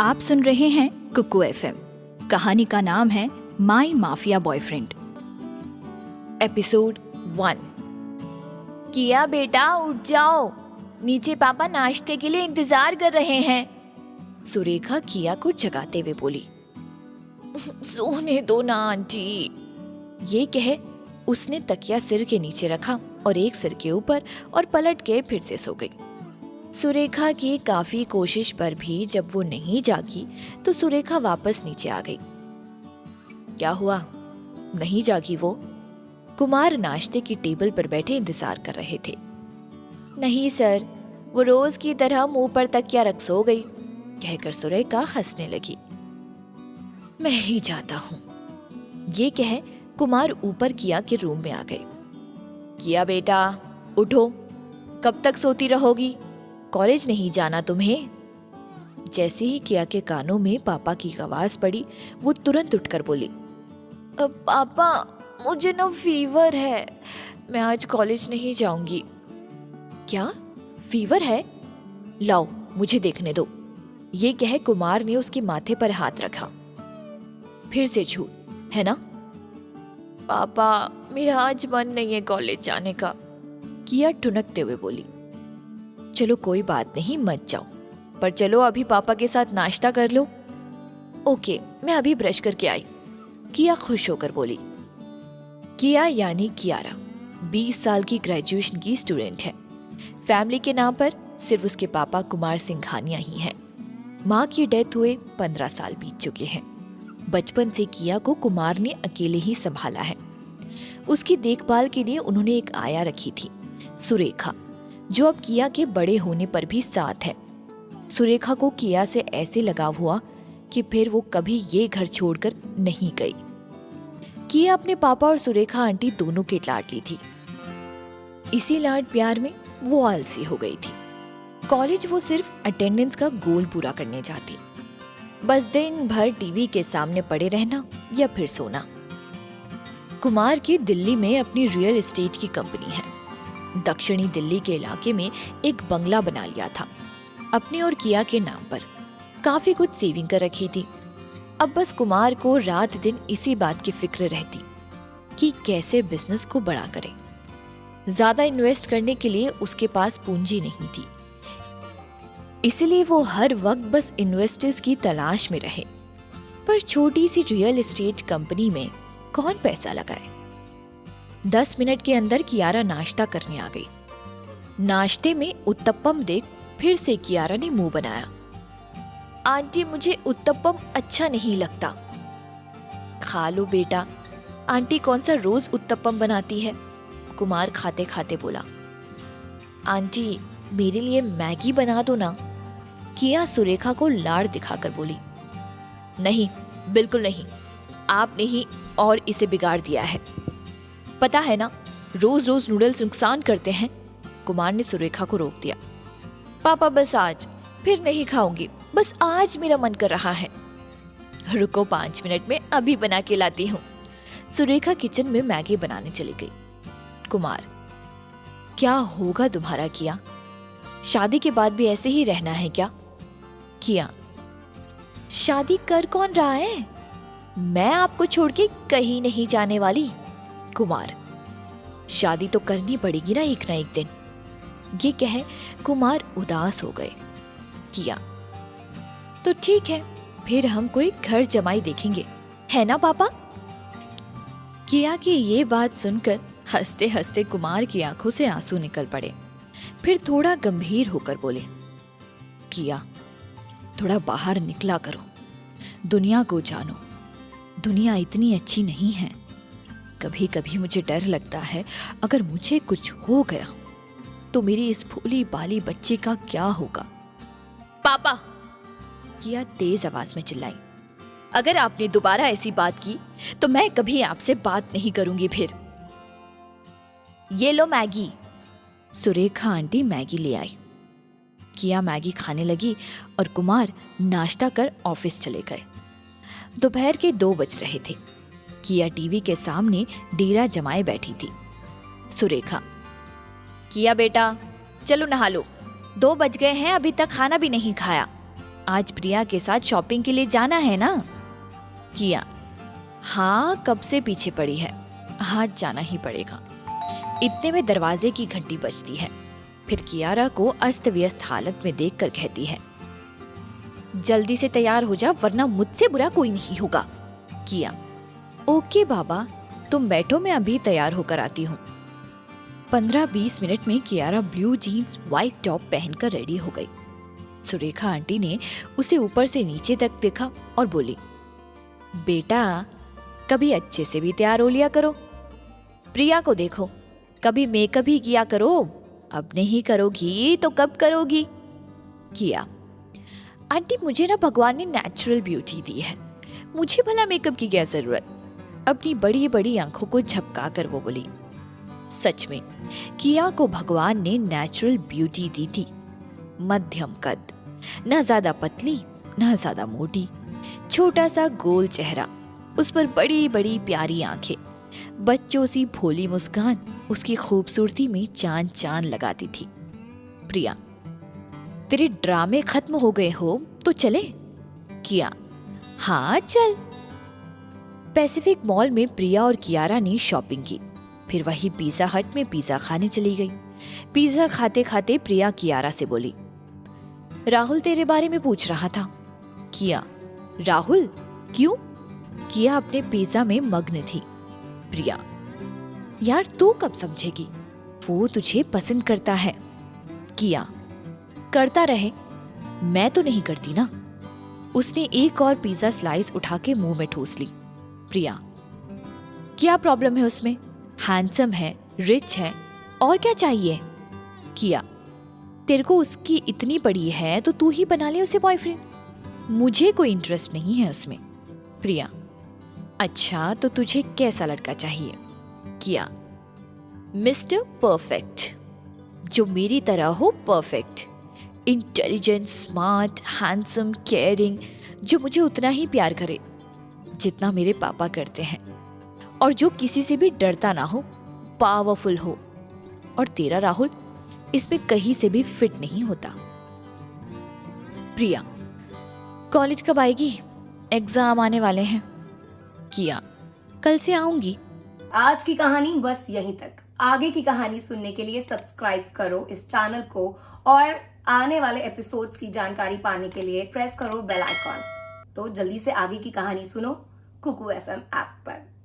आप सुन रहे हैं कुकू एफएम। कहानी का नाम है माई माफिया बॉयफ्रेंड। एपिसोड 1। किया बेटा उठ जाओ, नीचे पापा नाश्ते के लिए इंतजार कर रहे हैं। सुरेखा किया को जगाते हुए बोली। सोने दो ना आंटी। ये कह उसने तकिया सिर के नीचे रखा और एक सिर के ऊपर और पलट के फिर से सो गई। सुरेखा की काफी कोशिश पर भी जब वो नहीं जागी तो सुरेखा वापस नीचे आ गई। क्या हुआ, नहीं जागी वो? कुमार नाश्ते की टेबल पर बैठे इंतजार कर रहे थे। नहीं सर, वो रोज की तरह मुंह पर तकिया रख सो गई, कहकर सुरेखा हंसने लगी। मैं ही जाता हूं। ये कह कुमार ऊपर किया के रूम में आ गए। किया बेटा उठो, कब तक सोती रहोगी? कॉलेज नहीं जाना तुम्हें? जैसे ही किया के कानों में पापा की आवाज पड़ी वो तुरंत उठकर बोली, पापा मुझे ना फीवर है, मैं आज कॉलेज नहीं जाऊंगी। क्या फीवर है? लाओ मुझे देखने दो। ये कह कुमार ने उसके माथे पर हाथ रखा। फिर से झूठ है ना? पापा मेरा आज मन नहीं है कॉलेज जाने का, किया ठुनकते हुए बोली। चलो कोई बात नहीं, मत जाओ, पर चलो अभी पापा के साथ नाश्ता कर लो। ओके, मैं अभी ब्रश करके आई, किया खुश होकर बोली। किया यानी कियारा 20 साल की ग्रेजुएशन की स्टूडेंट है। फैमिली के नाम पर सिर्फ उसके पापा कुमार सिंघानिया ही हैं। माँ की डेथ हुए 15 साल बीत चुके हैं। बचपन से किया को कुमार ने अकेले ही संभाला है। उसकी देखभाल के लिए उन्होंने एक आया रखी थी, सुरेखा, जो अब किया के बड़े होने पर भी साथ है। सुरेखा को किया से ऐसे लगाव हुआ कि फिर वो कभी ये घर छोड़कर नहीं गई। किया अपने पापा और सुरेखा आंटी दोनों के लाडली थी। इसी लाड प्यार में वो आलसी हो गई थी। कॉलेज वो सिर्फ अटेंडेंस का गोल पूरा करने जाती, बस दिन भर टीवी के सामने पड़े रहना या फिर सोना। कुमार की दिल्ली में अपनी रियल एस्टेट की कंपनी है। दक्षिणी दिल्ली के इलाके में एक बंगला बना लिया था अपने और किया के नाम पर। काफी कुछ सेविंग कर रखी थी। अब बस कुमार को रात दिन इसी बात की फिक्र रहती कि कैसे बिजनेस को बड़ा करे। ज्यादा इन्वेस्ट करने के लिए उसके पास पूंजी नहीं थी, इसलिए वो हर वक्त बस इन्वेस्टर्स की तलाश में रहे। पर छोटी सी रियल एस्टेट कंपनी में कौन पैसा लगाए? 10 मिनट के अंदर कियारा नाश्ता करने आ गई। नाश्ते में उत्तपम देख फिर से कियारा ने मुंह बनाया। आंटी मुझे उत्तपम अच्छा नहीं लगता। खा लो बेटा, आंटी कौन सा रोज उत्तपम बनाती है, कुमार खाते खाते बोला। आंटी मेरे लिए मैगी बना दो ना, किया सुरेखा को लाड़ दिखाकर बोली। नहीं, बिल्कुल नहीं, आपने ही और इसे बिगाड़ दिया है। पता है ना, रोज रोज नूडल्स नुकसान करते हैं, कुमार ने सुरेखा को रोक दिया। पापा बस आज, फिर नहीं खाऊंगी, बस आज मेरा मन कर रहा है। रुको 5 मिनट में अभी बना के लाती हूँ। सुरेखा किचन में मैगी बनाने चली गई। कुमार, क्या होगा तुम्हारा किया? शादी के बाद भी ऐसे ही रहना है क्या? किया, शादी कर कौन रहा है? मैं आपको छोड़ के कहीं नहीं जाने वाली। कुमार, शादी तो करनी पड़ेगी ना एक दिन। ये कह कुमार उदास हो गए। किया, तो ठीक है, फिर हम कोई घर जमाई देखेंगे, है ना पापा? किया की ये बात सुनकर हंसते हंसते कुमार की आंखों से आंसू निकल पड़े। फिर थोड़ा गंभीर होकर बोले, किया थोड़ा बाहर निकला करो, दुनिया को जानो। दुनिया इतनी अच्छी नहीं है। कभी कभी मुझे डर लगता है अगर मुझे कुछ हो गया तो मेरी इस भोली बाली बच्ची का क्या होगा। पापा, किया तेज आवाज में चिल्लाई, अगर आपने दोबारा ऐसी बात की तो मैं कभी आपसे बात नहीं करूंगी फिर। ये लो मैगी। सुरेखा आंटी मैगी ले आई। किया मैगी खाने लगी और कुमार नाश्ता कर ऑफिस चले गए। दोपहर के 2 बज रहे थे। किया टीवी के सामने डेरा जमाए बैठी थी। सुरेखा, किया बेटा चलो नहा लो, 2 बज गए हैं, अभी तक खाना भी नहीं खाया। आज प्रिया के साथ शॉपिंग के लिए जाना है ना? किया, हाँ कब से पीछे पड़ी है, आज जाना ही पड़ेगा। इतने में दरवाजे की घंटी बजती है। फिर कियारा को अस्त व्यस्त हालत में देखकर कहती है, जल्दी से तैयार हो जा वरना मुझसे बुरा कोई नहीं होगा। किया, ओके बाबा, तुम बैठो, मैं अभी तैयार होकर आती हूँ। 15-20 मिनट में Kiara blue jeans white top पहनकर रेडी हो गई। सुरेखा आंटी ने उसे ऊपर से नीचे तक देखा और बोली, बेटा कभी अच्छे से भी तैयार हो लिया करो। प्रिया को देखो, कभी मेकअप ही किया करो, अब नहीं करोगी तो कब करोगी? किया, आंटी मुझे ना भगवान ने नेचुरल ब्यूटी दी है, मुझे भला मेकअप की क्या जरूरत? अपनी बड़ी बड़ी आंखों को झपका कर वो बोली। सच में किया को भगवान ने नेचुरल ब्यूटी दी थी। मध्यम कद, ना ज्यादा पतली ना ज्यादा मोटी, छोटा सा गोल चेहरा, उस पर बड़ी बड़ी प्यारी आंखें, बच्चों सी भोली मुस्कान उसकी खूबसूरती में चांद चांद लगाती थी। प्रिया, तेरे ड्रामे खत्म हो गए हो तो चले? किया, हाँ चल। पैसिफिक मॉल में प्रिया और कियारा ने शॉपिंग की। फिर वही पिज्जा हट में पिज्जा खाने चली गई। पिज्जा खाते खाते प्रिया कियारा से बोली, राहुल तेरे बारे में पूछ रहा था। किया, राहुल क्यों? किया अपने पिज्जा में मग्न थी। प्रिया, यार तू कब समझेगी, वो तुझे पसंद करता है। किया, करता रहे, मैं तो नहीं करती ना। उसने एक और पिज्जा स्लाइस उठा के मुंह में ठूस ली। प्रिया, क्या प्रॉब्लम है उसमें? हैंडसम है, रिच है, और क्या चाहिए? किया, तेरे को उसकी इतनी पड़ी है तो तू ही बना ले उसे बॉयफ्रेंड, मुझे कोई इंटरेस्ट नहीं है उसमें। प्रिया, अच्छा तो तुझे कैसा लड़का चाहिए? किया, मिस्टर परफेक्ट, जो मेरी तरह हो perfect, intelligent, smart, handsome, caring, जो मुझे उतना ही प्यार करे जितना मेरे पापा करते हैं, और जो किसी से भी डरता ना हो, पावरफुल हो। और तेरा राहुल इसमें कहीं से भी फिट नहीं होता। प्रिया, कॉलेज कब आएगी? एग्जाम आने वाले हैं। किया, कल से आऊंगी। आज की कहानी बस यहीं तक। आगे की कहानी सुनने के लिए सब्सक्राइब करो इस चैनल को, और आने वाले एपिसोड्स की जानकारी पाने के लिए प्रेस करो बेल आइकॉन। तो जल्दी से आगे की कहानी सुनो कुकू FM ऐप पर।